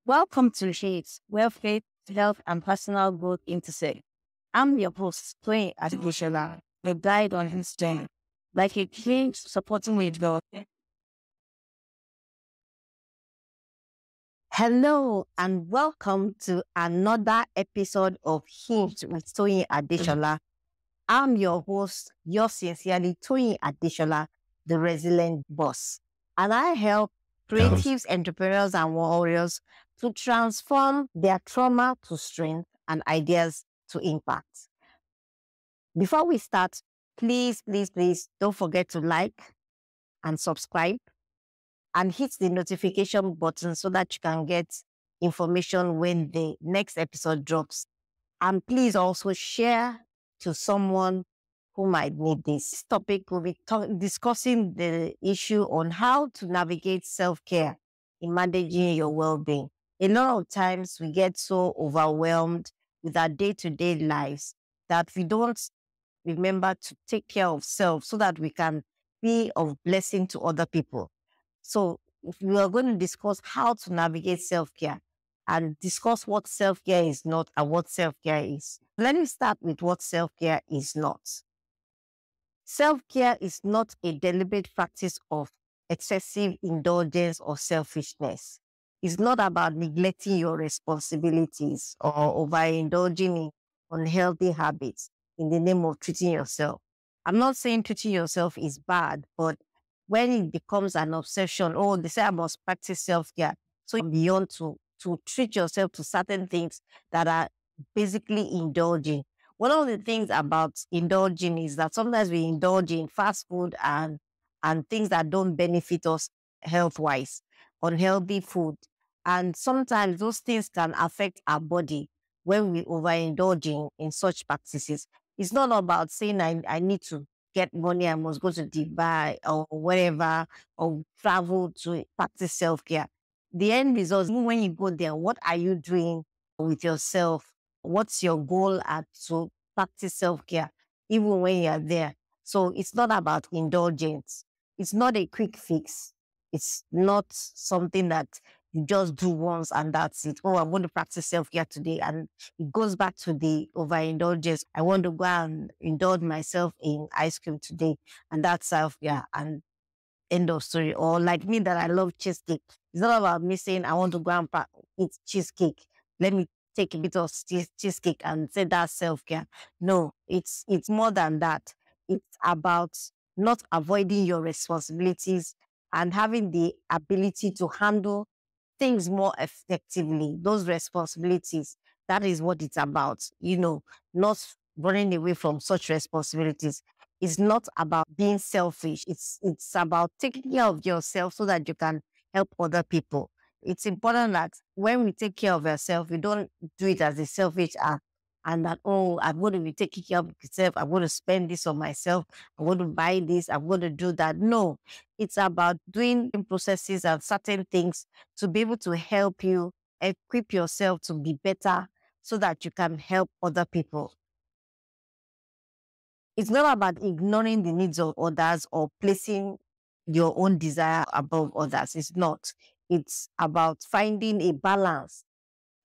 Welcome to Hinged, where faith, health, and personal growth intersect. I'm your host, Toyin Adesola, the guide on his journey, like a king supporting with God. Hello, and welcome to another episode of Hinged with Toyin Adesola. I'm your host, yours sincerely, Toyin Adesola, the resilient boss. And I help creatives, entrepreneurs, and warriors to transform their trauma to strength and ideas to impact. Before we start, please don't forget to like and subscribe and hit the notification button so that you can get information when the next episode drops. And please also share to someone who might need this. This topic will be discussing the issue on how to navigate self-care in managing your well-being. A lot of times we get so overwhelmed with our day-to-day lives that we don't remember to take care of self so that we can be of blessing to other people. So we are going to discuss how to navigate self-care and discuss what self-care is not and what self-care is. Let me start with what self-care is not. Self-care is not a deliberate practice of excessive indulgence or selfishness. It's not about neglecting your responsibilities or overindulging in unhealthy habits in the name of treating yourself. I'm not saying treating yourself is bad, but when it becomes an obsession, oh, they say I must practice self-care. So beyond to treat yourself to certain things that are basically indulging. One of the things about indulging is that sometimes we indulge in fast food and things that don't benefit us health-wise, unhealthy food. And sometimes those things can affect our body when we overindulge in such practices. It's not about saying I need to get money, I must go to Dubai or wherever, or travel to practice self-care. The end result, when you go there, what are you doing with yourself? What's your goal to practice self-care, even when you are there? So it's not about indulgence. It's not a quick fix. It's not something that you just do once and that's it. Oh, I'm going to practice self-care today. And it goes back to the overindulgence. I want to go and indulge myself in ice cream today. And that's self-care. And end of story. Or like me, that I love cheesecake. It's not about me saying I want to go and eat cheesecake. Let me take a bit of cheesecake and say that's self-care. No, it's more than that. It's about not avoiding your responsibilities and having the ability to handle things more effectively. Those responsibilities, that is what it's about. Not running away from such responsibilities. It's not about being selfish. It's about taking care of yourself so that you can help other people. It's important that when we take care of ourselves, we don't do it as a selfish act and that, oh, I'm going to be taking care of myself. I'm going to spend this on myself. I'm going to buy this. I'm going to do that. No, it's about doing processes and certain things to be able to help you equip yourself to be better so that you can help other people. It's not about ignoring the needs of others or placing your own desire above others. It's not. It's about finding a balance.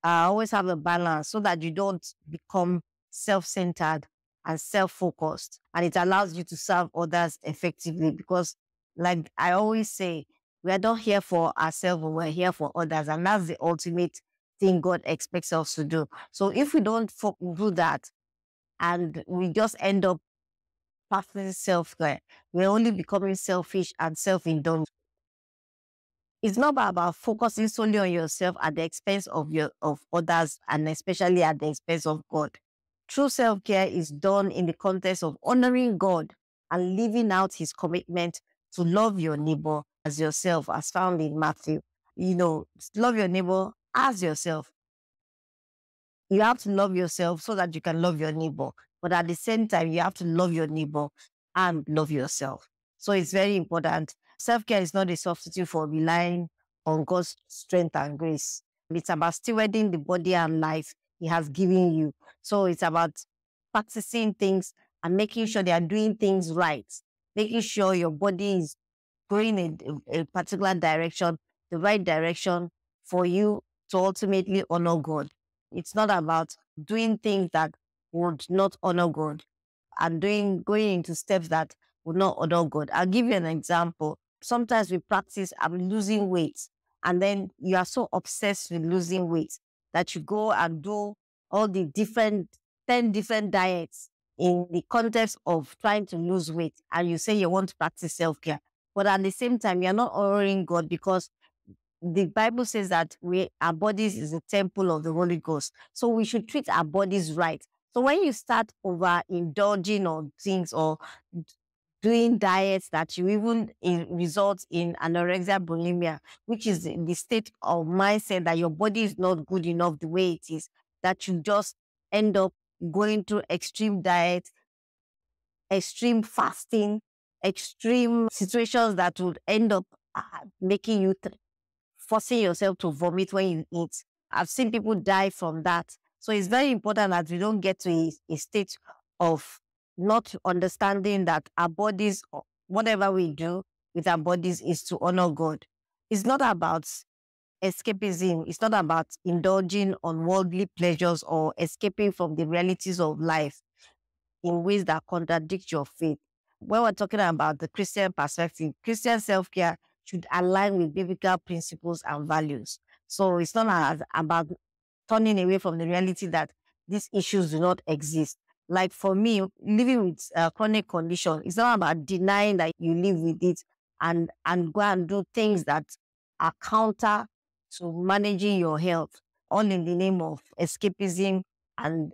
I always have a balance so that you don't become self-centered and self-focused. And it allows you to serve others effectively because, like I always say, we are not here for ourselves, but we're here for others. And that's the ultimate thing God expects us to do. So if we don't do that and we just end up practicing self-care, we're only becoming selfish and self-indulgent. It's not about focusing solely on yourself at the expense of others, and especially at the expense of God. True self-care is done in the context of honoring God and living out his commitment to love your neighbor as yourself, as found in Matthew. Love your neighbor as yourself. You have to love yourself so that you can love your neighbor. But at the same time, you have to love your neighbor and love yourself. So it's very important. Self-care is not a substitute for relying on God's strength and grace. It's about stewarding the body and life he has given you. So it's about practicing things and making sure they are doing things right. Making sure your body is going in a particular direction, the right direction for you to ultimately honor God. It's not about doing things that would not honor God and going into steps that would not honor God. I'll give you an example. Sometimes we practice I'm losing weight, and then you are so obsessed with losing weight that you go and do all the 10 different diets in the context of trying to lose weight, and you say you want to practice self-care. But at the same time, you're not honoring God, because the Bible says that our bodies is a temple of the Holy Ghost. So we should treat our bodies right. So when you start overindulging on things or doing diets that you even result in anorexia bulimia, which is the state of mindset that your body is not good enough the way it is, that you just end up going through extreme diet, extreme fasting, extreme situations that would end up making you forcing yourself to vomit when you eat. I've seen people die from that. So it's very important that we don't get to a state of not understanding that our bodies, whatever we do with our bodies, is to honor God. It's not about escapism. It's not about indulging on worldly pleasures or escaping from the realities of life in ways that contradict your faith. When we're talking about the Christian perspective, Christian self-care should align with biblical principles and values. So it's not about turning away from the reality that these issues do not exist. Like for me, living with a chronic condition, it's not about denying that you live with it and go and do things that are counter to managing your health, all in the name of escapism and,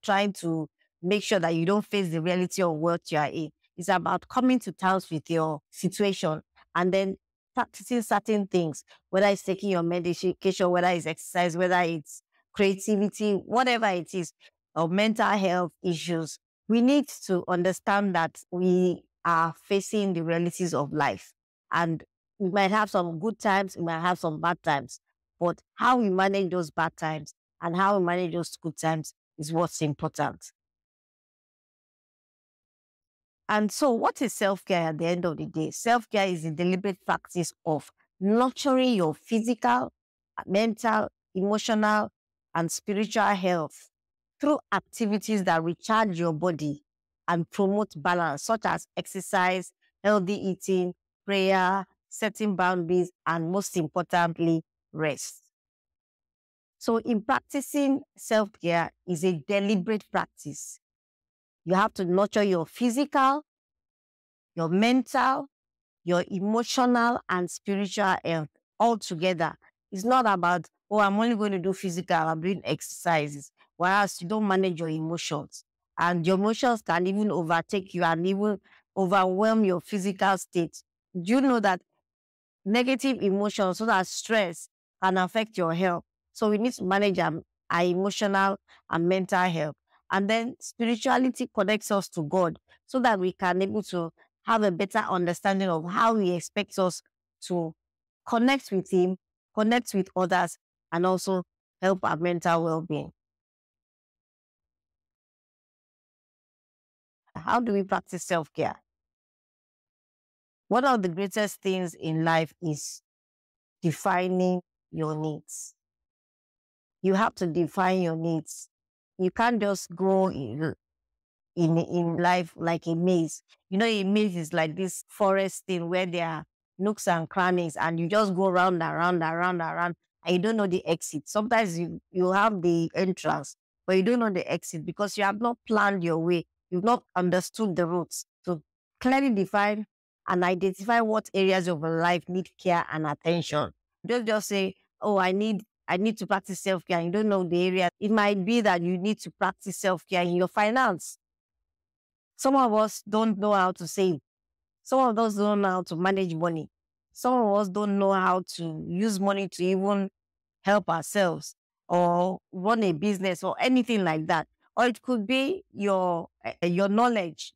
trying to make sure that you don't face the reality of what you are in. It's about coming to terms with your situation and then practicing certain things, whether it's taking your medication, whether it's exercise, whether it's creativity, whatever it is, or mental health issues. We need to understand that we are facing the realities of life. And we might have some good times, we might have some bad times. But how we manage those bad times and how we manage those good times is what's important. And so what is self-care at the end of the day? Self-care is a deliberate practice of nurturing your physical, mental, emotional, and spiritual health through activities that recharge your body and promote balance, such as exercise, healthy eating, prayer, setting boundaries, and most importantly, rest. So in practicing self-care is a deliberate practice. You have to nurture your physical, your mental, your emotional, and spiritual health all together. It's not about, oh, I'm only going to do physical, I'm doing exercises, whereas you don't manage your emotions. And your emotions can even overtake you and even overwhelm your physical state. Do you know that negative emotions, so that stress, can affect your health? So we need to manage our emotional and mental health. And then spirituality connects us to God so that we can able to have a better understanding of how He expects us to connect with Him, connect with others, and also help our mental well-being. How do we practice self-care? One of the greatest things in life is defining your needs. You have to define your needs. You can't just go in life like a maze. A maze is like this forest thing where there are nooks and crannies, and you just go round and round and round and round, and you don't know the exit. Sometimes you have the entrance, but you don't know the exit because you have not planned your way. You've not understood the routes to clearly define and identify what areas of your life need care and attention. Don't just say, oh, I need to practice self-care. You don't know the area. It might be that you need to practice self-care in your finance. Some of us don't know how to save. Some of us don't know how to manage money. Some of us don't know how to use money to even help ourselves or run a business or anything like that. Or it could be your knowledge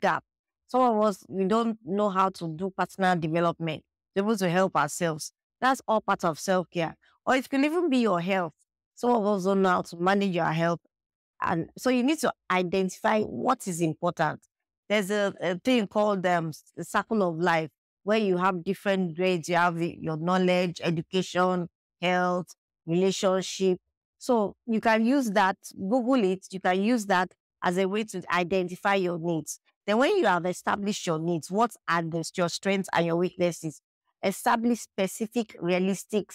gap. Some of us, we don't know how to do personal development, to be able to help ourselves. That's all part of self-care. Or it could even be your health. Some of us don't know how to manage your health. And so you need to identify what is important. There's a thing called the circle of life, where you have different grades. You have your knowledge, education, health, relationship. So you can use that, Google it, you can use that as a way to identify your needs. Then when you have established your needs, what are your strengths and your weaknesses? Establish specific, realistic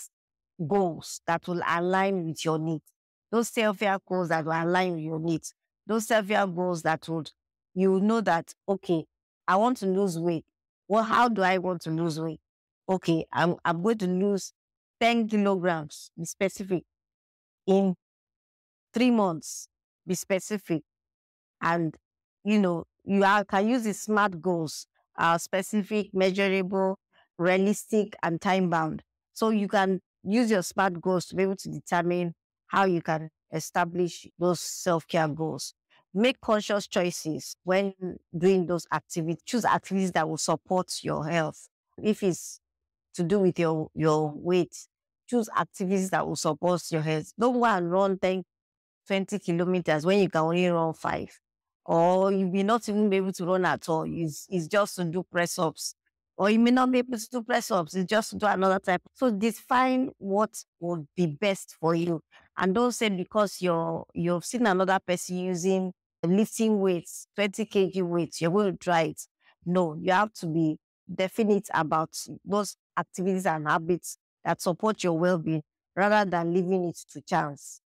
goals that will align with your needs. Those self-care goals that will align with your needs. Those self-care goals that would, you know that, okay, I want to lose weight. Well, how do I want to lose weight? Okay, I'm going to lose 10 kilograms, be specific, in 3 months, be specific. And, can use the SMART goals, specific, measurable, realistic, and time bound. So you can use your SMART goals to be able to determine how you can establish those self-care goals. Make conscious choices when doing those activities. Choose activities that will support your health. If it's to do with your weight, choose activities that will support your health. Don't go and run 10, 20 kilometers when you can only run 5. Or you may not even be able to run at all. It's just to do press ups. Or you may not be able to do press ups. It's just to do another type. So define what would be best for you. And don't say because you've seen another person using lifting weights, 20 kg weights, you're going to try it. No, you have to be definite about those activities and habits that support your well-being rather than leaving it to chance.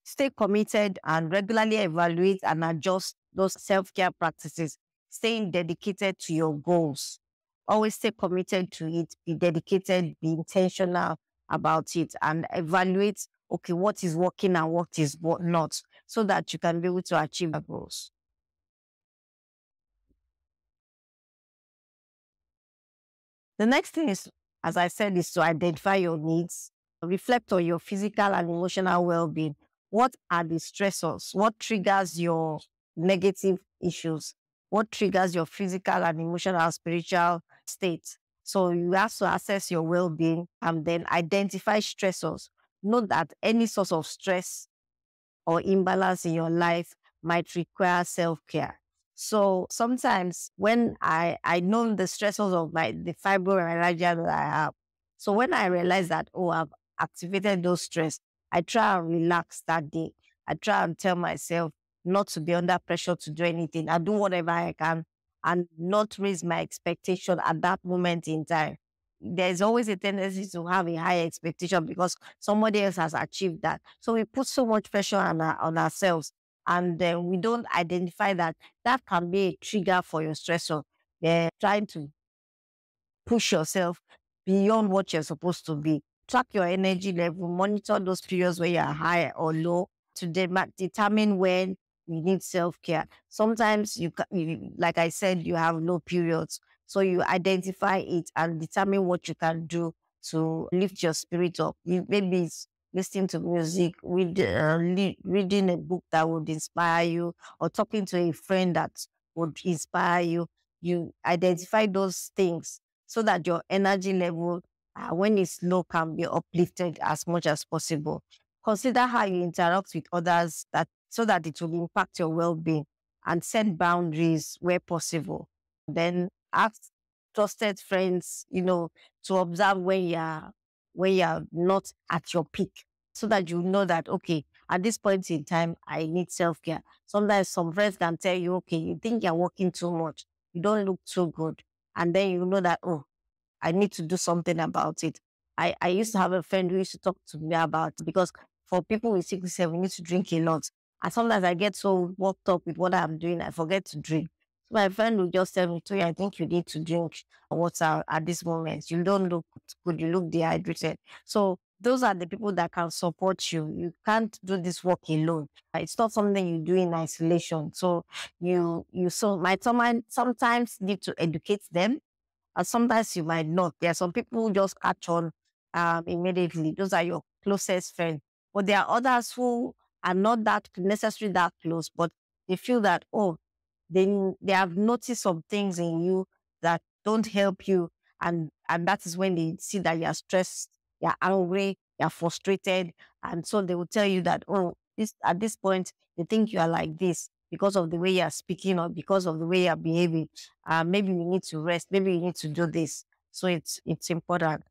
Stay committed and regularly evaluate and adjust those self-care practices, staying dedicated to your goals. Always stay committed to it, be dedicated, be intentional about it, and evaluate, okay, what is working and what is not, so that you can be able to achieve your goals. The next thing is, as I said, is to identify your needs, reflect on your physical and emotional well-being. What are the stressors? What triggers your negative issues? What triggers your physical and emotional and spiritual state? So you have to assess your well-being and then identify stressors. Know that any source of stress or imbalance in your life might require self-care. So sometimes when I know the stressors of the fibromyalgia that I have, so when I realize that, oh, I've activated those stress, I try and relax that day. I try and tell myself not to be under pressure to do anything. I do whatever I can and not raise my expectation at that moment in time. There's always a tendency to have a high expectation because somebody else has achieved that. So we put so much pressure on ourselves, and then we don't identify that that can be a trigger for your stressor. They're trying to push yourself beyond what you're supposed to be. Track your energy level, monitor those periods where you're high or low to determine when you need self-care. Sometimes like I said, you have low periods. So you identify it and determine what you can do to lift your spirit up. Maybe it's listening to music, reading a book that would inspire you, or talking to a friend that would inspire you. You identify those things so that your energy level, when it's low, can be uplifted as much as possible. Consider how you interact with others so that it will impact your well-being, and set boundaries where possible. Then ask trusted friends, to observe when you're not at your peak, so that you know that, okay, at this point in time, I need self-care. Sometimes some friends can tell you, okay, you think you're working too much, you don't look too good. And then you know that, oh, I need to do something about it. I used to have a friend who used to talk to me about, because for people with 67, we need to drink a lot. And sometimes I get so worked up with what I'm doing, I forget to drink. So my friend will just tell me, Toyin, I think you need to drink water at this moment. You don't look good, you look dehydrated. So those are the people that can support you. You can't do this work alone. It's not something you do in isolation. So might sometimes need to educate them, and sometimes you might not. There are some people who just catch on immediately. Those are your closest friends. But there are others who are not that necessarily that close, but they feel that, oh, they have noticed some things in you that don't help you. And that is when they see that you're stressed, you're angry, you're frustrated. And so they will tell you that, oh, at this point, they think you are like this because of the way you're speaking or because of the way you're behaving. Maybe you need to rest, maybe you need to do this. So it's important.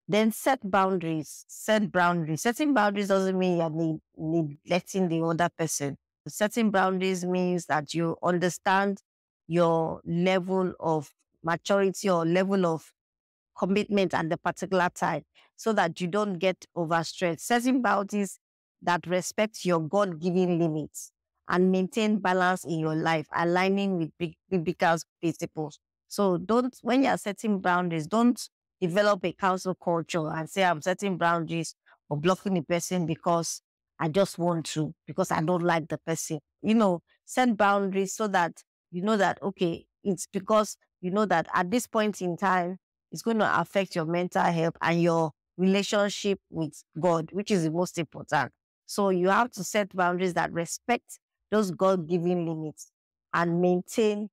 Then set boundaries. Set boundaries. Setting boundaries doesn't mean you're neglecting the other person. Setting boundaries means that you understand your level of maturity or level of commitment at the particular time so that you don't get overstretched. Setting boundaries that respect your God-given limits and maintain balance in your life, aligning with biblical principles. So when you're setting boundaries, don't develop a council culture and say, I'm setting boundaries or blocking the person because I just want to, because I don't like the person. Set boundaries so that you know that, okay, it's because you know that at this point in time, it's going to affect your mental health and your relationship with God, which is the most important. So you have to set boundaries that respect those God-given limits and maintain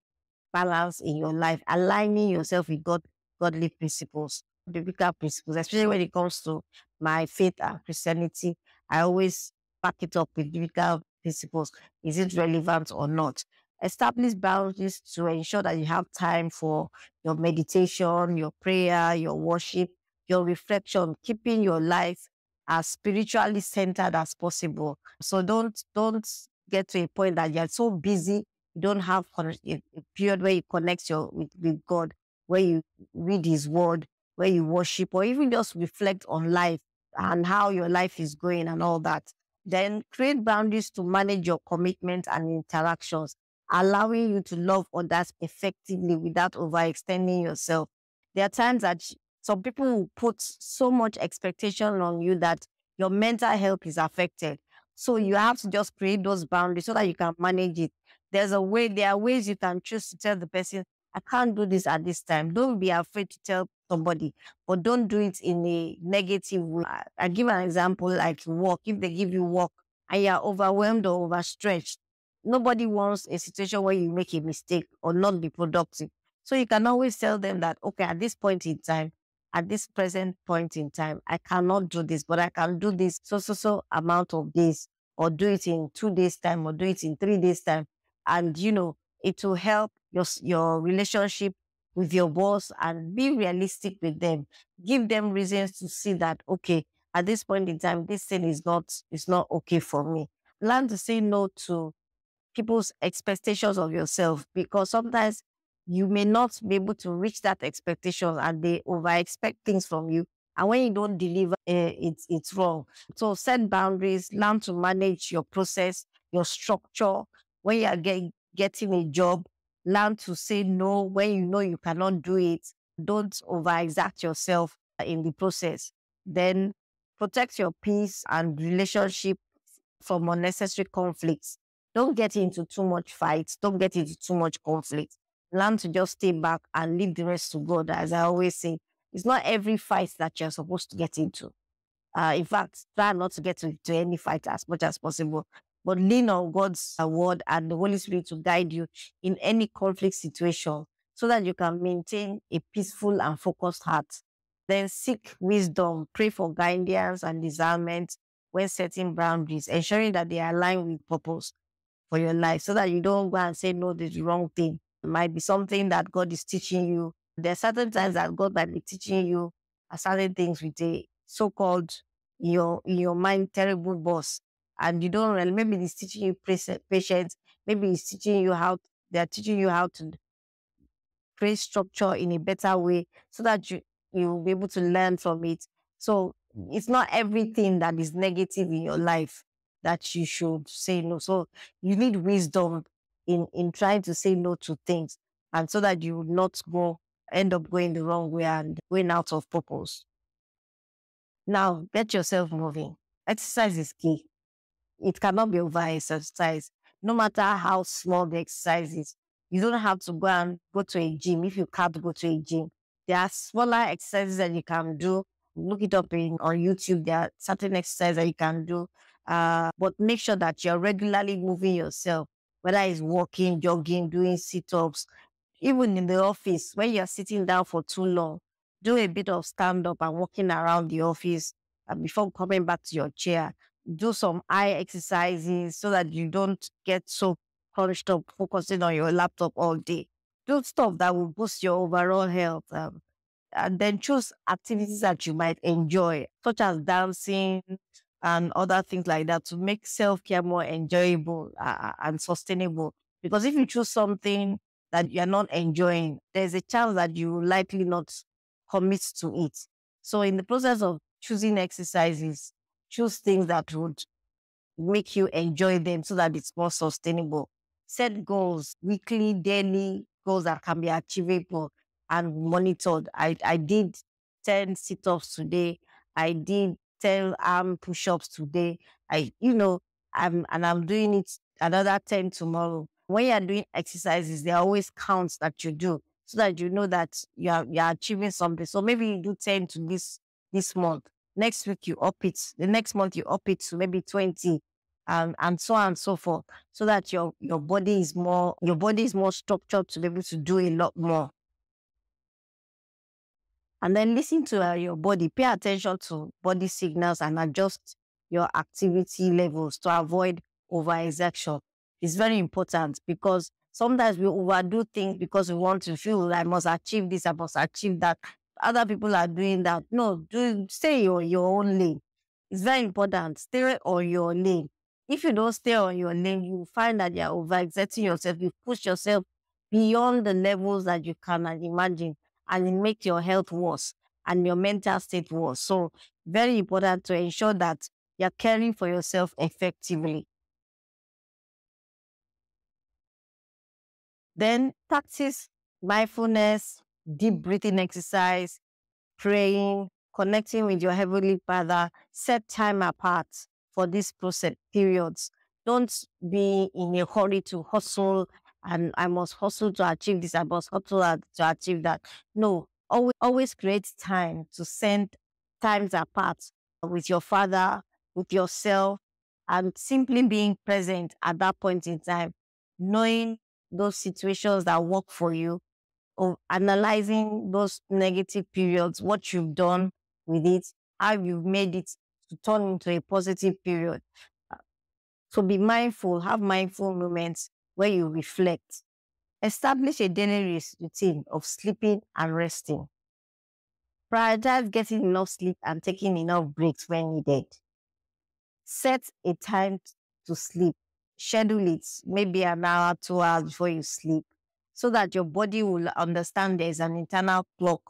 balance in your life, aligning yourself with godly principles, biblical principles, especially when it comes to my faith and Christianity. I always back it up with biblical principles. Is it relevant or not? Establish boundaries to ensure that you have time for your meditation, your prayer, your worship, your reflection, keeping your life as spiritually centered as possible. So don't get to a point that you're so busy you don't have a period where you connect with God, where you read His Word, where you worship, or even just reflect on life and how your life is going and all that. Then create boundaries to manage your commitment and interactions, allowing you to love others effectively without overextending yourself. There are times that some people will put so much expectation on you that your mental health is affected. So you have to just create those boundaries so that you can manage it. There are ways you can choose to tell the person, I can't do this at this time. Don't be afraid to tell somebody, but don't do it in a negative way. I give an example like work. If they give you work and you're overwhelmed or overstretched, nobody wants a situation where you make a mistake or not be productive. So you can always tell them that, okay, at this point in time, at this present point in time, I cannot do this, but I can do this so amount of days, or do it in 2 days time, or do it in 3 days time. And, it will help your relationship with your boss, and be realistic with them. Give them reasons to see that, okay, at this point in time, this thing is not okay for me. Learn to say no to people's expectations of yourself, because sometimes you may not be able to reach that expectation and they over expect things from you. And when you don't deliver, it's wrong. So set boundaries, learn to manage your process, your structure. When you are getting a job, learn to say no when you know you cannot do it. Don't overexert yourself in the process. Then protect your peace and relationship from unnecessary conflicts. Don't get into too much fights. Don't get into too much conflict. Learn to just stay back and leave the rest to God. As I always say, it's not every fight that you're supposed to get into. In fact, try not to get into any fight as much as possible, but lean on God's word and the Holy Spirit to guide you in any conflict situation so that you can maintain a peaceful and focused heart. Then seek wisdom, pray for guidance and discernment when setting boundaries, ensuring that they align with purpose for your life so that you don't go and say, no, this is the wrong thing. It might be something that God is teaching you. There are certain times that God might be teaching you certain things with a so-called in your mind terrible boss, and you don't really, maybe he's teaching you patience, maybe he's teaching you how they're teaching you how to create structure in a better way so that you'll be able to learn from it. So it's not everything that is negative in your life that you should say no. So you need wisdom in trying to say no to things, and so that you will not end up going the wrong way and going out of purpose. Now, get yourself moving. Exercise is key. It cannot be over exercise, no matter how small the exercise is. You don't have to go to a gym if you can't go to a gym. There are smaller exercises that you can do. Look it up on YouTube. There are certain exercises that you can do. But make sure that you're regularly moving yourself, whether it's walking, jogging, doing sit-ups. Even in the office, when you're sitting down for too long, do a bit of stand-up and walking around the office before coming back to your chair. Do some eye exercises so that you don't get so crunched up focusing on your laptop all day. Do stuff that will boost your overall health. And then choose activities that you might enjoy, such as dancing and other things like that, to make self-care more enjoyable and sustainable. Because if you choose something that you're not enjoying, there's a chance that you will likely not commit to it. So in the process of choosing exercises, choose things that would make you enjoy them so that it's more sustainable. Set goals, weekly, daily goals that can be achievable and monitored. I did 10 sit-ups today. I did 10 arm push-ups today. I'm doing it another 10 tomorrow. When you are doing exercises, there are always counts that you do so that you know that you're achieving something. So maybe you do 10 to this month. Next week you up it. The next month you up it to maybe 20, and so on and so forth, so that your body is more structured to be able to do a lot more. And then listen to your body. Pay attention to body signals and adjust your activity levels to avoid overexertion. It's very important because sometimes we overdo things because we want to feel I must achieve this, I must achieve that. Other people are doing that. No, stay on your own lane. It's very important. Stay on your lane. If you don't stay on your lane, you find that you're overexerting yourself. You push yourself beyond the levels that you can imagine, and it makes your health worse and your mental state worse. So very important to ensure that you're caring for yourself effectively. Then practice mindfulness, deep breathing exercise, praying, connecting with your Heavenly Father. Set time apart for these process periods. Don't be in a hurry to hustle and I must hustle to achieve this, I must hustle to achieve that. No, always create time to send times apart with your Father, with yourself, and simply being present at that point in time, knowing those situations that work for you, of analyzing those negative periods, what you've done with it, how you've made it to turn into a positive period. So be mindful, have mindful moments where you reflect. Establish a daily routine of sleeping and resting. Prioritize getting enough sleep and taking enough breaks when needed. Set a time to sleep. Schedule it, maybe an hour, 2 hours before you sleep, so that your body will understand there's an internal clock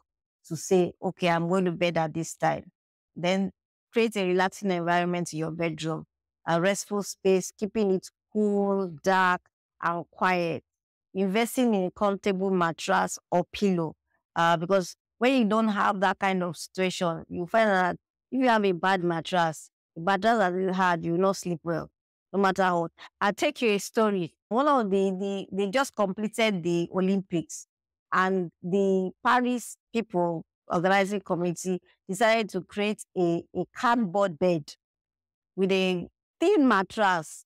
to say, okay, I'm going to bed at this time. Then create a relaxing environment in your bedroom, a restful space, keeping it cool, dark, and quiet. Investing in a comfortable mattress or pillow, because when you don't have that kind of situation, you find that if you have a bad mattress, the mattress that is hard, you will not sleep well, no matter what. I'll take you a story. One of they just completed the Olympics, and the Paris people organizing committee decided to create a cardboard bed with a thin mattress,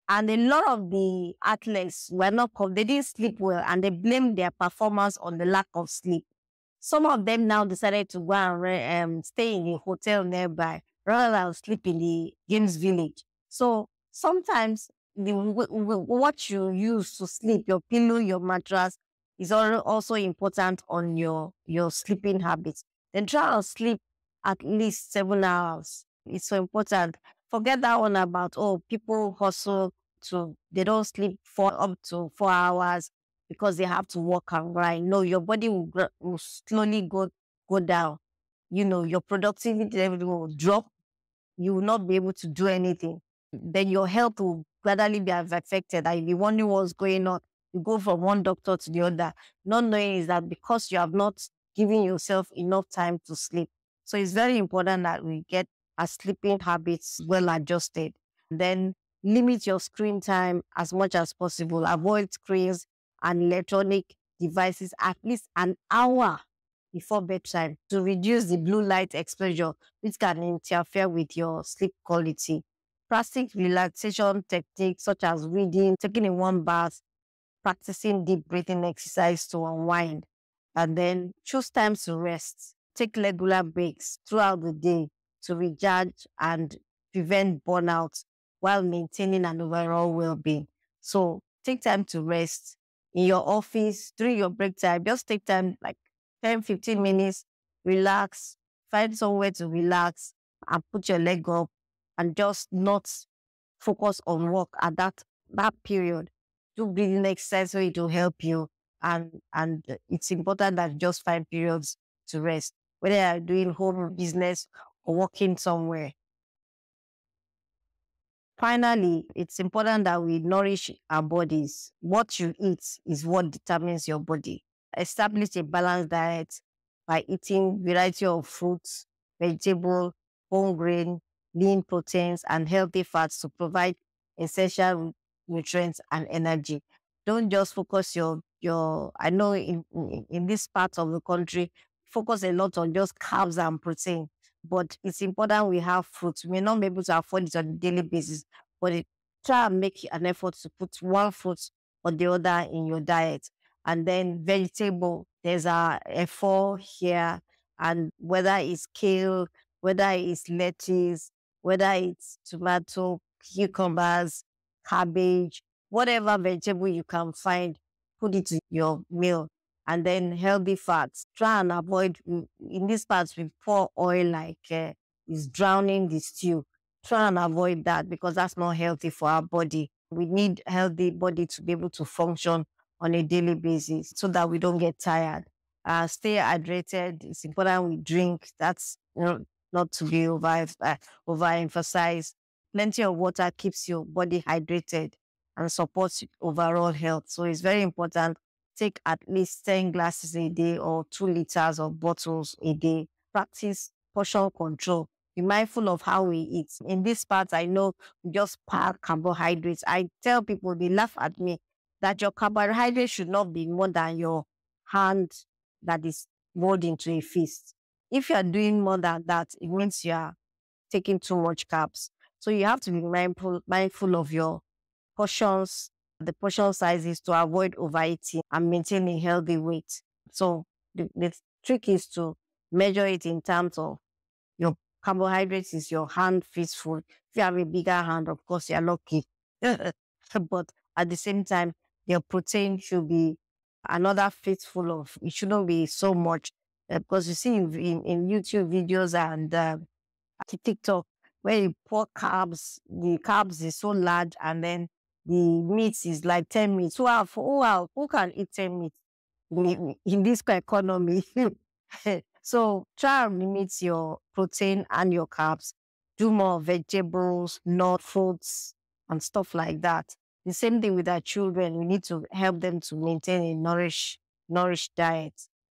and a lot of the athletes were not, they didn't sleep well, and they blamed their performance on the lack of sleep. Some of them now decided to go and stay in a hotel nearby rather than sleep in the games village. So sometimes what you use to sleep, your pillow, your mattress, is also important on your sleeping habits. Then try to sleep at least 7 hours. It's so important. Forget that one about, oh, people hustle they don't sleep for up to 4 hours because they have to work and grind. No, your body will slowly go down. Your productivity level will drop. You will not be able to do anything. Then your health will gradually be affected. And if you wonder what's going on, you go from one doctor to the other. Not knowing is that because you have not given yourself enough time to sleep. So it's very important that we get our sleeping habits well adjusted. Then limit your screen time as much as possible. Avoid screens and electronic devices at least an hour before bedtime to reduce the blue light exposure, which can interfere with your sleep quality. Practice relaxation techniques such as reading, taking a warm bath, practicing deep breathing exercise to unwind, and then choose times to rest. Take regular breaks throughout the day to recharge and prevent burnout while maintaining an overall well-being. So take time to rest in your office during your break time. Just take time like 10, 15 minutes relax, find somewhere to relax and put your leg up and just not focus on work at that period. Do breathing exercise so it will help you. And it's important that you just find periods to rest, whether you're doing home business or working somewhere. Finally, it's important that we nourish our bodies. What you eat is what determines your body. Establish a balanced diet by eating variety of fruits, vegetable, whole grain, lean proteins, and healthy fats to provide essential nutrients and energy. Don't just focus your. I know in this part of the country, focus a lot on just carbs and protein, but it's important we have fruits. We may not be able to afford it on a daily basis, but try and make an effort to put one fruit or the other in your diet. And then vegetable, there's a four here, and whether it's kale, whether it's lettuce, whether it's tomato, cucumbers, cabbage, whatever vegetable you can find, put it in your meal. And then healthy fats. Try and avoid, in these parts, we pour oil like it's drowning the stew. Try and avoid that because that's not healthy for our body. We need healthy body to be able to function on a daily basis so that we don't get tired. Stay hydrated. It's important we drink. That's not to be overemphasized. Plenty of water keeps your body hydrated and supports overall health. So it's very important. Take at least 10 glasses a day or 2 liters of bottles a day. Practice portion control. Be mindful of how we eat. In this part, I know we just pack carbohydrates. I tell people, they laugh at me, that your carbohydrate should not be more than your hand that is rolled into a fist. If you are doing more than that, it means you are taking too much carbs. So you have to be mindful of your portions, the portion sizes to avoid overeating and maintain a healthy weight. So the trick is to measure it in terms of your carbohydrates is your hand fistful. If you have a bigger hand, of course, you're lucky. But at the same time, your protein should be another fistful of, it shouldn't be so much. Because you see in YouTube videos and TikTok, where you pour carbs, the carbs is so large and then the meat is like 10 meats. Who can eat 10 meats in this economy? So try and limit your protein and your carbs. Do more vegetables, nut fruits, and stuff like that. The same thing with our children. We need to help them to maintain a nourished diet.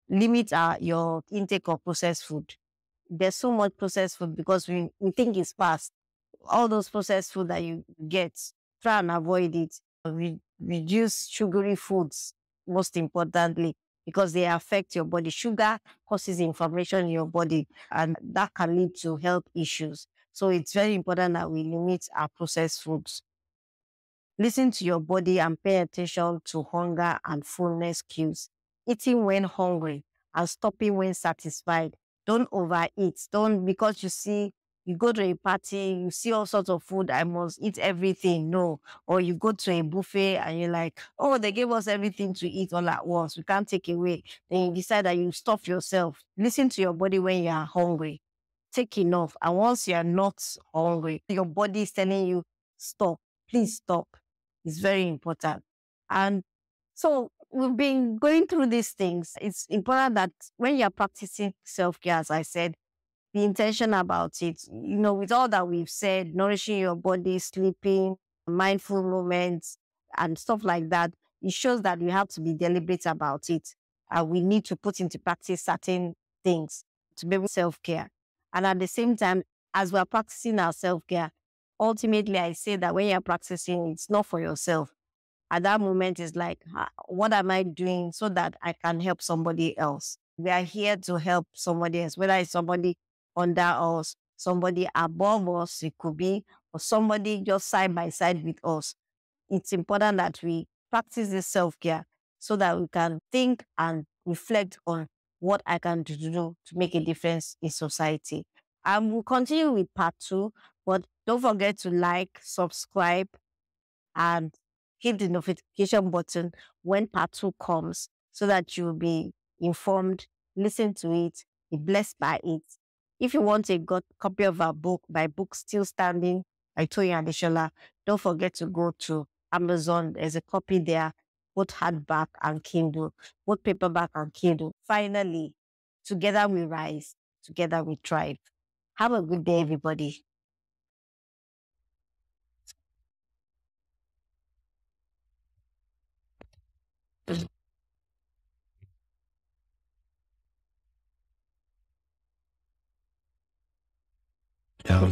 Limit your intake of processed food. There's so much processed food because we think it's fast. All those processed food that you get, try and avoid it. Reduce sugary foods, most importantly, because they affect your body. Sugar causes inflammation in your body, and that can lead to health issues. So it's very important that we limit our processed foods. Listen to your body and pay attention to hunger and fullness cues. Eating when hungry and stopping when satisfied. Don't overeat. Don't, because you go to a party, you see all sorts of food, I must eat everything. No. Or you go to a buffet and you're like, oh, they gave us everything to eat all at once. We can't take away. Then you decide that you stuff yourself. Listen to your body when you are hungry. Take enough. And once you are not hungry, your body is telling you, stop. Please stop. It's very important. And so we've been going through these things. It's important that when you're practicing self-care, as I said, be intentional about it. With all that we've said, nourishing your body, sleeping, mindful moments, and stuff like that, it shows that we have to be deliberate about it. We need to put into practice certain things to be able to self-care. And at the same time, as we're practicing our self-care, ultimately, I say that when you're practicing, it's not for yourself. At that moment, it's like, what am I doing so that I can help somebody else? We are here to help somebody else, whether it's somebody under us, somebody above us, it could be, or somebody just side by side with us. It's important that we practice this self-care so that we can think and reflect on what I can do to make a difference in society. And we'll continue with part 2, but don't forget to like, subscribe, and hit the notification button when part 2 comes so that you'll be informed, listen to it, be blessed by it. If you want a good copy of our book, my book Still Standing by Toyin Adesola, don't forget to go to Amazon. There's a copy there, both hardback and Kindle, both paperback and Kindle. Finally, together we rise, together we thrive. Have a good day, everybody. Yeah.